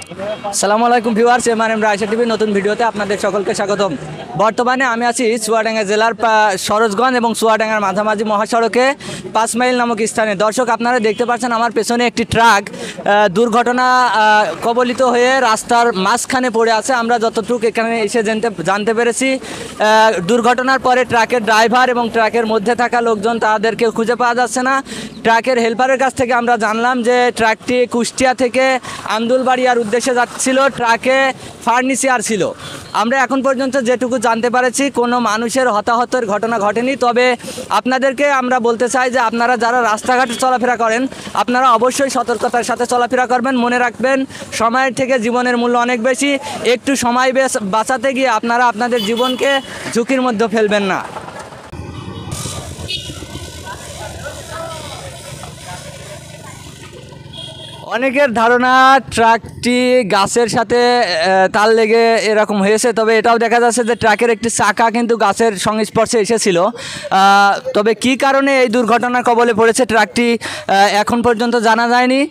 আসসালামু আলাইকুম viewers, MRM Raisa TV নতুন ভিডিওতে আপনাদের সকলকে স্বাগতম। বর্তমানে আমি আছি চুয়াডাঙ্গা জেলার সরোজগঞ্জ এবং চুয়াডাঙ্গার মাঝামাঝি মহাসড়কে 5 মাইল নামক স্থানে। দর্শক, আপনারা দেখতে পাচ্ছেন আমার পেছনে একটি ট্রাক দুর্ঘটনা কবলিত হয়ে রাস্তার মাঝখানে পড়ে আছে। আমরা যতটুকু এখানে এসে জানতে পেরেছি, দুর্ঘটনার পরে ট্রাকের ড্রাইভার এবং ট্রাকের মধ্যে থাকা লোকজন তাদেরকে খুঁজে পাওয়া যাচ্ছে না। ট্রাকের হেল্পারের কাছ থেকে আমরা জানলাম যে ট্রাকটি কুষ্টিয়া থেকে আন্দুলবাড়িয়ার উদ্দেশ্যে যাচ্ছিল, ট্রাকে ফার্নিচার ছিল। আমরা এখন পর্যন্ত যেটুকু জানতে পেরেছি কোনো মানুষের হতাহতের ঘটনা ঘটেনি। তবে আপনাদেরকে আমরা বলতে চাই যে আপনারা যারা রাস্তাঘাটে চলাফেরা করেন, আপনারা অবশ্যই সতর্কতার সাথে চলাফেরা করবেন। মনে রাখবেন, সময়ের থেকে জীবনের মূল্য অনেক বেশি। একটু সময় বাঁচাতে গিয়ে আপনারা আপনাদের জীবনকে ঝুঁকির মধ্যে ফেলবেন না। অনেকের ধারণা ট্রাকটি গাছের সাথে তাল লেগে এরকম হয়েছে, তবে এটাও দেখা যাচ্ছে যে ট্রাকের একটি চাকা কিন্তু গাছের সংস্পর্শে এসেছিল। তবে কি কারণে এই দুর্ঘটনার কবলে পড়েছে ট্রাকটি এখন পর্যন্ত জানা যায়নি।